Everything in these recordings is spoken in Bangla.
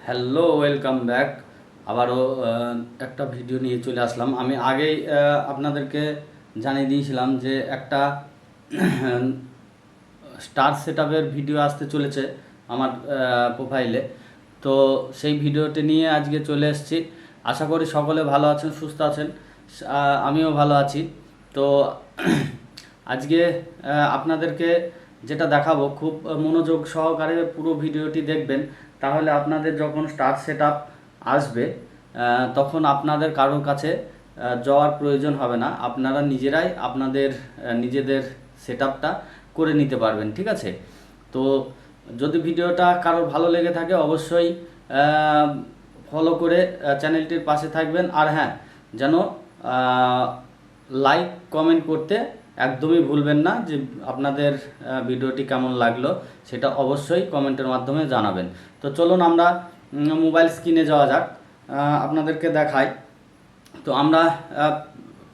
Hello, welcome back. আবারও একটা ভিডিও নিয়ে চলে আসলাম। আমি আগেই আপনাদেরকে জানিয়ে দিয়েছিলাম যে একটা স্টার সেটআপের ভিডিও আসতে চলেছে আমার প্রোফাইলে। তো সেই ভিডিওটি নিয়ে আজকে চলে এসেছি। আশা করি সকলে ভালো আছেন, সুস্থ আছেন। আমিও ভালো আছি। তো আজকে আপনাদেরকে যেটা দেখাবো, খুব মনোযোগ সহকারে পুরো ভিডিওটি দেখবেন। তাহলে আপনাদের যখন স্টার সেটআপ আসবে তখন আপনাদের কারোর কাছে যাওয়ার প্রয়োজন হবে না। আপনারা নিজেরাই আপনাদের নিজেদের সেটআপটা করে নিতে পারবেন। ঠিক আছে? তো যদি ভিডিওটা কারোর ভালো লেগে থাকে অবশ্যই ফলো করে চ্যানেলটির পাশে থাকবেন। আর হ্যাঁ, যেন লাইক কমেন্ট করতে একদমই ভুলবেন না। যে আপনাদের ভিডিওটি কেমন লাগলো সেটা অবশ্যই কমেন্টের মাধ্যমে জানাবেন। তো চলুন আমরা মোবাইল স্ক্রিনে যাওয়া যাক, আপনাদেরকে দেখাই। তো আমরা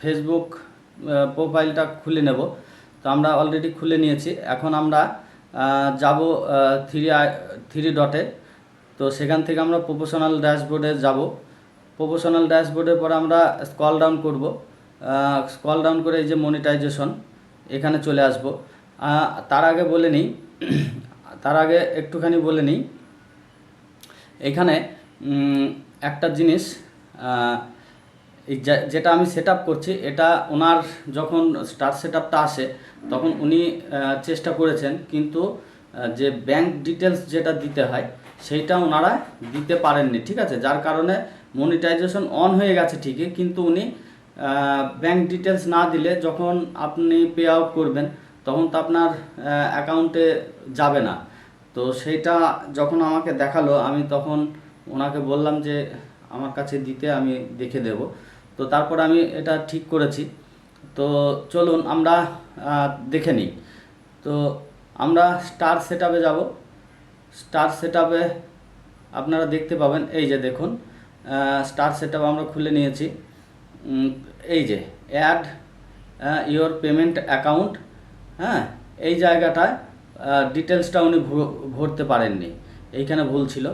ফেসবুক প্রোফাইলটা খুলে নেব। তো আমরা অলরেডি খুলে নিয়েছি। এখন আমরা যাব থ্রি ডটে। তো সেখান থেকে আমরা প্রফেশনাল ড্যাশবোর্ডে যাব। প্রফেশনাল ড্যাশবোর্ডের পরে আমরা স্ক্রল ডাউন করব। স্ক্রল ডাউন করে এই যে মনিটাইজেশন, এখানে চলে আসব। তার আগে বলে নিই তার আগে একটুখানি বলে নিই এখানে একটা জিনিস, যেটা আমি সেট আপ করছি, এটা ওনার যখন স্টার সেট আপটা আসে তখন উনি চেষ্টা করেছেন, কিন্তু যে ব্যাংক ডিটেলস যেটা দিতে হয় সেইটা ওনারা দিতে পারেননি। ঠিক আছে? যার কারণে মনিটাইজেশন অন হয়ে গেছে ঠিকই, কিন্তু উনি ব্যাংক ডিটেলস না দিলে যখন আপনি পে আউট করবেন তখন তো আপনার অ্যাকাউন্টে যাবে না। তো সেইটা যখন আমাকে দেখালো, আমি তখন ওনাকে বললাম যে আমার কাছে দিতে, আমি দেখে দেব। তো তারপর আমি এটা ঠিক করেছি। তো চলুন আমরা দেখে নিই। তো আমরা স্টার সেটআপে যাব। স্টার সেটআপে আপনারা দেখতে পাবেন, এই যে দেখুন স্টার সেটআপ আমরা খুলে নিয়েছি। এই যে অ্যাড ইওর পেমেন্ট অ্যাকাউন্ট, হ্যাঁ, এই জায়গাটায় ডিটেলসটা উনি ভরতে পারেননি, এইখানে ভুল ছিল।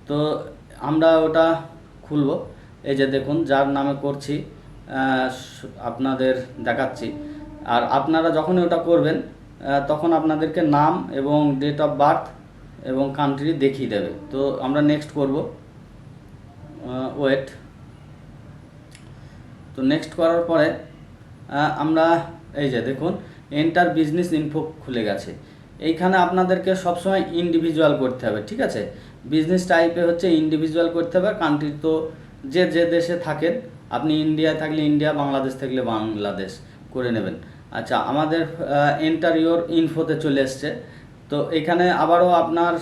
তো আমরা ওটা খুলব। এই যে দেখুন যার নামে করছি আপনাদের দেখাচ্ছি। আর আপনারা যখন ওটা করবেন তখন আপনাদেরকে নাম এবং ডেট অফ বার্থ এবং কান্ট্রি দেখিয়ে দেবে। তো আমরা নেক্সট করব, ওয়েট। তো নেক্সট করার পরে আমরা এই যে দেখুন এন্টার বিজনেস ইনফো খুলে গেছে। এইখানে আপনাদেরকে সবসময় ইন্ডিভিজুয়াল করতে হবে। ঠিক আছে? বিজনেস টাইপে হচ্ছে ইন্ডিভিজুয়াল করতে হবে। কান্ট্রি তো যে যে দেশে থাকেন, আপনি ইন্ডিয়ায় থাকলে ইন্ডিয়া, বাংলাদেশ থাকলে বাংলাদেশ করে নেবেন। আচ্ছা, আমাদের এন্টার ইওর ইনফোতে চলে এসছে। তো এখানে আবারও আপনার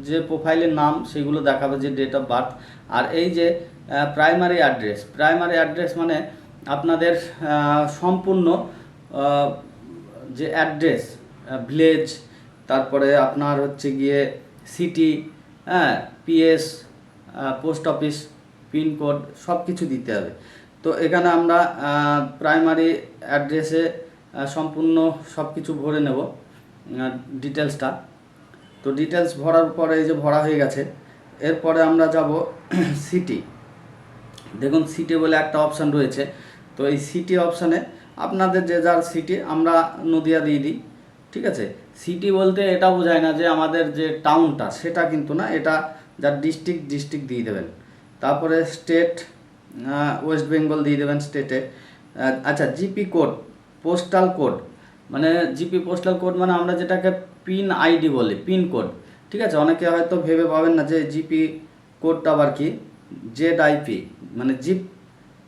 যে প্রোফাইলের নাম সেগুলো দেখাবে, যে ডেট অফ বার্থ। আর এই যে প্রাইমারি অ্যাড্রেস, প্রাইমারি অ্যাড্রেস মানে আপনাদের সম্পূর্ণ যে অ্যাড্রেস, ভিলেজ, তারপরে আপনার হচ্ছে গিয়ে সিটি, হ্যাঁ, পিএস, পোস্ট অফিস, পিনকোড সব কিছু দিতে হবে। তো এখানে আমরা প্রাইমারি অ্যাড্রেসে সম্পূর্ণ সব কিছু ভরে নেব ডিটেলসটা। তো ডিটেলস ভরার পরে এই যে ভরা হয়ে গেছে। এরপরে আমরা যাব সিটি। দেখুন সিটি বলে একটা অপশান রয়েছে। তো এই সিটি অপশানে আপনাদের যে যার সিটি, আমরা নদিয়া দিয়ে দিই। ঠিক আছে? সিটি বলতে এটা বোঝায় না যে আমাদের যে টাউনটা, সেটা কিন্তু না, এটা যার ডিস্ট্রিক্ট দিয়ে দেবেন। তারপরে স্টেট, ওয়েস্ট বেঙ্গল দিয়ে দেবেন স্টেটে। আচ্ছা, জিপি কোড, পোস্টাল কোড, মানে জিপি পোস্টাল কোড মানে আমরা যেটাকে পিন আইডি বলি, পিন কোড। ঠিক আছে? অনেকে হয়তো ভেবে পাবেন না যে জিপি কোডটা আবার কি, জেড আইপি মানে জিপ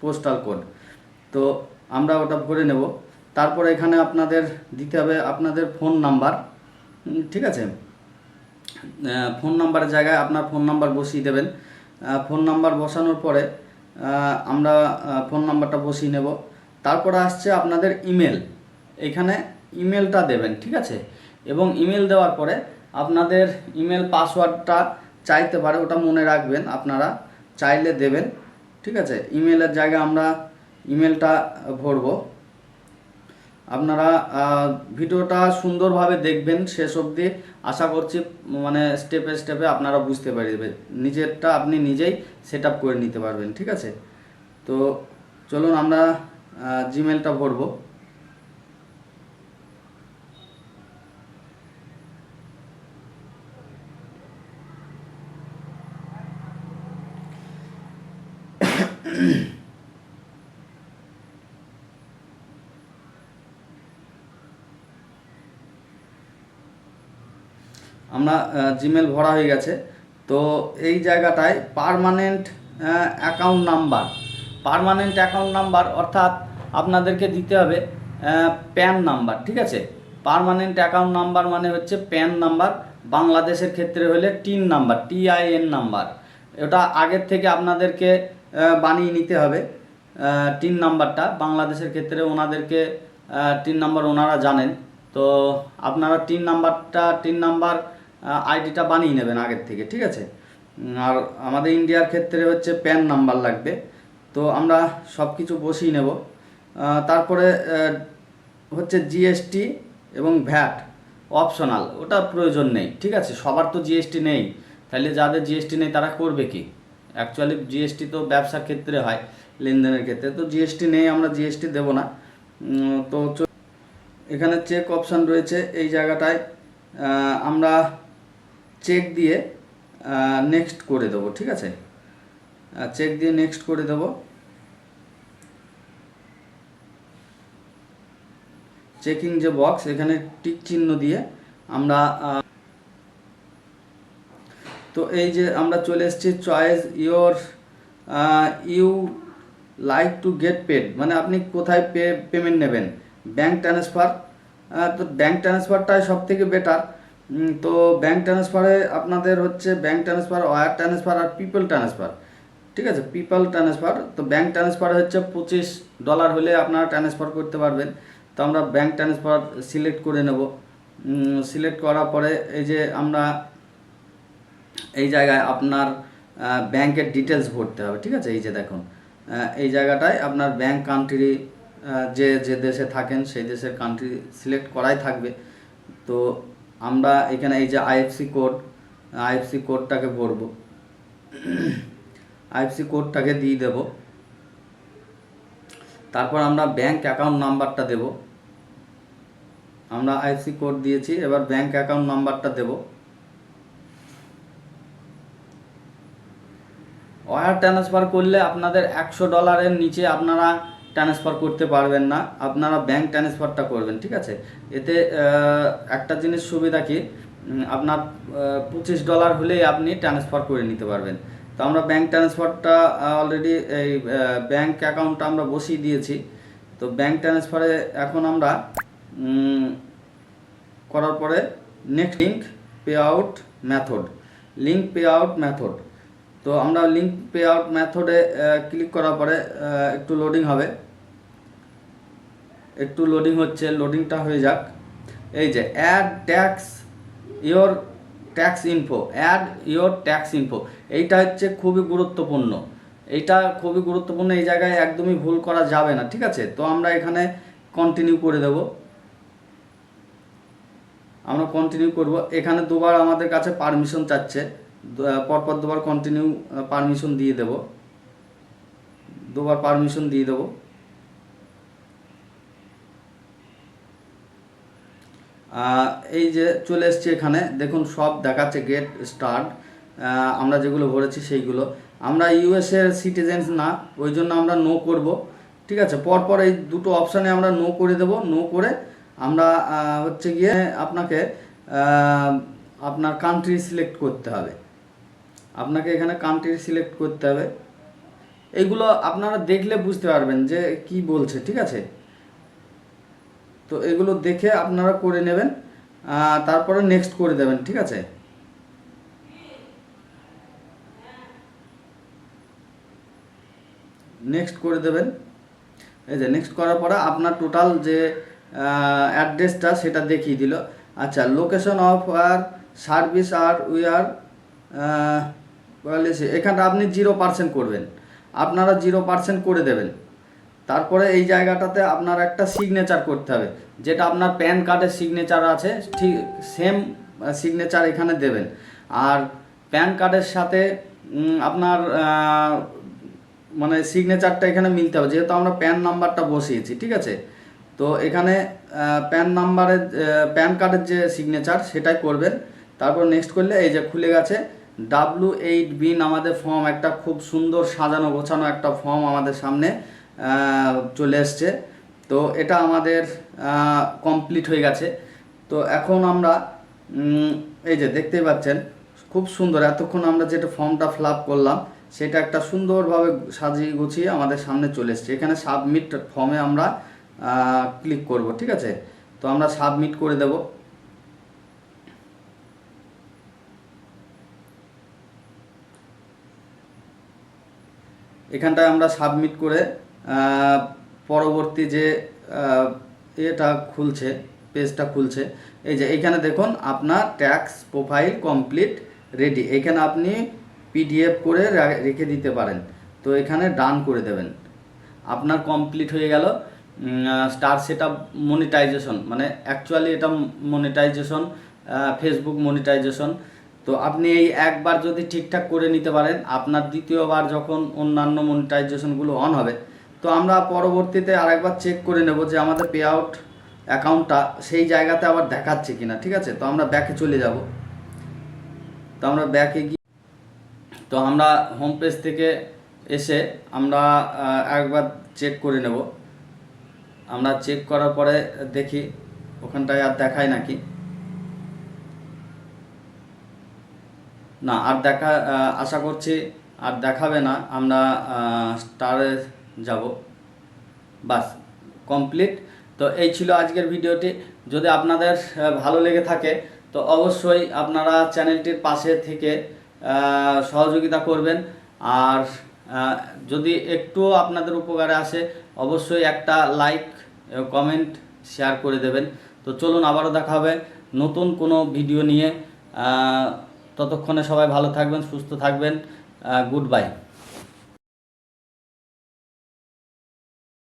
পোস্টাল কোড। তো আমরা ওটা ভরে নেব। তারপর এখানে আপনাদের দিতে হবে আপনাদের ফোন নাম্বার। ঠিক আছে? ফোন নাম্বারের জায়গায় আপনার ফোন নাম্বার বসিয়ে দেবেন। ফোন নাম্বার বসানোর পরে আমরা ফোন নাম্বারটা বসিয়ে নেব। তারপরে আসছে আপনাদের ইমেল, এখানে ইমেলটা দেবেন। ঠিক আছে? এবং ইমেল দেওয়ার পরে আপনাদের ইমেল পাসওয়ার্ডটা চাইতে পারে, ওটা মনে রাখবেন, আপনারা চাইলে দেবেন। ঠিক আছে? ইমেলের জায়গায় আমরা ইমেলটা ভরব। আপনারা ভিডিওটা সুন্দরভাবে দেখবেন শেষ অবধি। আশা করছি মানে স্টেপে স্টেপে আপনারা বুঝতে পারবেন, নিজেরটা আপনি নিজেই সেট আপ করে নিতে পারবেন। ঠিক আছে, তো চলুন আমরা জিমেলটা ভরবো। আমরা জিমেল ভরা হয়ে গেছে। তো এই জায়গাটায় পার্মানেন্ট অ্যাকাউন্ট নাম্বার অর্থাৎ আপনাদেরকে দিতে হবে প্যান নাম্বার। ঠিক আছে, পার্মানেন্ট অ্যাকাউন্ট নাম্বার মানে হচ্ছে প্যান নাম্বার, বাংলাদেশের ক্ষেত্রে হলে টিন নাম্বার, TIN নাম্বার। ওটা আগের থেকে আপনাদেরকে বানিয়ে নিতে হবে টিন নাম্বারটা। বাংলাদেশের ক্ষেত্রে ওনাদেরকে টিন নাম্বার ওনারা জানেন, তো আপনারা টিন নাম্বার আইডিটা বানিয়ে নেবেন আগের থেকে। ঠিক আছে, আর আমাদের ইন্ডিয়ার ক্ষেত্রে হচ্ছে প্যান নাম্বার লাগবে। তো আমরা সব কিছু বসিয়ে নেব। তারপরে হচ্ছে GST এবং ভ্যাট অপশনাল, ওটা প্রয়োজন নেই। ঠিক আছে, সবার তো GST নেই, তাহলে যাদের GST নেই তারা করবে কি? অ্যাকচুয়ালি GST তো ব্যবসার ক্ষেত্রে হয়, লেনদেনের ক্ষেত্রে তো GST নেই, আমরা GST দেব না। তো এখানে চেক অপশান রয়েছে, এই জায়গাটায় আমরা চেক দিয়ে নেক্সট করে দেবো। ঠিক আছে, চেক দিয়ে নেক্সট করে দেব। চেকিং যে বক্স, এখানে টিক চিহ্ন দিয়ে আমরা তো এই যে আমরা চলে এসেছি choice you like to get paid, মানে আপনি কোথায় পেমেন্ট নেবেন, ব্যাঙ্ক ট্রান্সফার। তো ব্যাঙ্ক ট্রান্সফারটাই সব থেকে বেটার। তো ব্যাঙ্ক ট্রান্সফারে আপনাদের হচ্ছে ব্যাঙ্ক ট্রান্সফার, ওয়্যার ট্রান্সফার আর পিপল ট্রান্সফার। ঠিক আছে, পিপল ট্রান্সফার। তো ব্যাঙ্ক ট্রান্সফার হচ্ছে $25 হলে আপনারা ট্রান্সফার করতে পারবেন। তো আমরা ব্যাঙ্ক ট্রান্সফার সিলেক্ট করে নেব। সিলেক্ট করার পরে এই যে আমরা এই জায়গায় আপনার ব্যাংকের ডিটেলস ভরতে হবে। ঠিক আছে, এই যে দেখুন এই জায়গাটায় আপনার ব্যাংক কান্ট্রি যে যে দেশে থাকেন সেই দেশের কান্ট্রি সিলেক্ট করাই থাকবে। তো আমরা এখানে এই যে আইএফসি কোডটাকে ভরব, আইএফসি কোডটাকে দিয়ে দেব। তারপর আমরা ব্যাংক অ্যাকাউন্ট নাম্বারটা দেব। আমরা আইএফসি কোড দিয়েছি, এবার ব্যাংক অ্যাকাউন্ট নাম্বারটা দেব। ওয়্যার ট্রান্সফার করলে আপনাদের $100 নিচে আপনারা ট্রান্সফার করতে পারবেন না, আপনারা ব্যাংক ট্রান্সফারটা করবেন। ঠিক আছে, এতে একটা জিনিস সুবিধা কি, আপনার $25 হলেই আপনি ট্রান্সফার করে নিতে পারবেন। তো আমরা ব্যাংক ট্রান্সফারটা অলরেডি এই ব্যাংক অ্যাকাউন্টটা আমরা বসিয়ে দিয়েছি। তো ব্যাংক ট্রান্সফারে এখন আমরা করার পরে next link pay out method. তো আমরা লিঙ্ক পে আউট মেথডে ক্লিক করার পরে একটু লোডিং হবে, একটু লোডিং হচ্ছে, লোডিংটা হয়ে যাক। এই যে অ্যাড ইয়োর ট্যাক্স ইনফো, এইটা হচ্ছে খুবই গুরুত্বপূর্ণ। এই জায়গায় একদমই ভুল করা যাবে না। ঠিক আছে, তো আমরা এখানে কন্টিনিউ করে দেব। আমরা কন্টিনিউ করব। এখানে দুবার আমাদের কাছে পারমিশন চাচ্ছে, পরপর দুবার কন্টিনিউ পারমিশন দিয়ে দেব, দুবার পারমিশন দিয়ে দেব। এই যে চলে এসছে, এখানে দেখুন সব দেখাচ্ছে গেট স্টার্ট, আমরা যেগুলো ভরেছি সেইগুলো। আমরা ইউএসএর সিটিজেন্স না, ওই জন্য আমরা নো করব। ঠিক আছে, পরপর এই দুটো অপশানে আমরা নো করে দেব। নো করে আমরা হচ্ছে গিয়ে আপনাকে আপনার কান্ট্রি সিলেক্ট করতে হবে, আপনাকে এখানে কান্ট্রি সিলেক্ট করতে হবে। এইগুলো আপনারা দেখলে বুঝতে পারবেন যে কি বলছে। ঠিক আছে, তো এগুলো দেখে আপনারা করে নেবেন, তারপরে নেক্সট করে দেবেন। ঠিক আছে, নেক্সট করে দেবেন। এই যে নেক্সট করার পরে আপনার টোটাল যে অ্যাড্রেসটা সেটা দেখিয়ে দিল। আচ্ছা, লোকেশন অফ আর সার্ভিস আর উই আর এখানটা আপনি 0% করবেন, আপনারা 0% করে দেবেন। তারপরে এই জায়গাটাতে আপনার একটা সিগনেচার করতে হবে, যেটা আপনার প্যান কার্ডের সিগনেচার আছে ঠিক সেম সিগনেচার এখানে দেবেন। আর প্যান কার্ডের সাথে আপনার মানে সিগনেচারটা এখানে মিলতে হবে, যেহেতু আমরা প্যান নাম্বারটা বসিয়েছি, ঠিক আছে। তো এখানে প্যান কার্ডের যে সিগনেচার সেটাই করবেন। তারপর নেক্সট করলে এই যে খুলে গেছে W8B আমাদের ফর্ম, একটা খুব সুন্দর সাজানো গোছানো একটা ফর্ম আমাদের সামনে চলে এসছে। তো এটা আমাদের কমপ্লিট হয়ে গেছে। তো এখন আমরা এই যে দেখতেই পাচ্ছেন খুব সুন্দর, এতক্ষণ আমরা যেটা ফর্মটা ফিল আপ করলাম সেটা একটা সুন্দরভাবে সাজিয়ে গুছিয়ে আমাদের সামনে চলে এসছে। এখানে সাবমিট ফর্মে আমরা ক্লিক করব, ঠিক আছে। তো আমরা সাবমিট করে দেব। এখানটায় আমরা সাবমিট করে পরবর্তী যে এটা খুলছে, পেজটা খুলছে, এই যে এইখানে দেখুন আপনার ট্যাক্স প্রোফাইল কমপ্লিট রেডি, এখানে আপনি PDF করে রেখে দিতে পারেন। তো এখানে ডান করে দেবেন, আপনার কমপ্লিট হয়ে গেল। স্টার সেটআপ মনিটাইজেশন, মানে অ্যাকচুয়ালি এটা মনিটাইজেশন, ফেসবুক মনিটাইজেশন। তো আপনি এই একবার যদি ঠিকঠাক করে নিতে পারেন, আপনার দ্বিতীয়বার যখন অন্যান্য মনিটাইজেশনগুলো অন হবে, তো আমরা পরবর্তীতে আরেকবার চেক করে নেব যে আমাদের পে আউট অ্যাকাউন্টটা সেই জায়গাতে আবার দেখাচ্ছে কিনা, ঠিক আছে। তো আমরা ব্যাকে চলে যাব। তো আমরা ব্যাকে গিয়ে, তো আমরা হোম পেজ থেকে এসে আমরা একবার চেক করে নেব। আমরা চেক করার পরে দেখি ওখানটায় আর দেখায় নাকি না, আর দেখা আশা করছি আর দেখাবে না। আমরা স্টারে যাব, বাস কমপ্লিট। তো এই ছিল আজকের ভিডিওটি। যদি আপনাদের ভালো লেগে থাকে তো অবশ্যই আপনারা চ্যানেলটির পাশে থেকে সহযোগিতা করবেন। আর যদি একটুও আপনাদের উপকারে আসে অবশ্যই একটা লাইক, কমেন্ট, শেয়ার করে দেবেন। তো চলুন আবারও দেখা হবে নতুন কোনো ভিডিও নিয়ে। ততক্ষণে সবাই ভালো থাকবেন, সুস্থ থাকবেন। Good bye.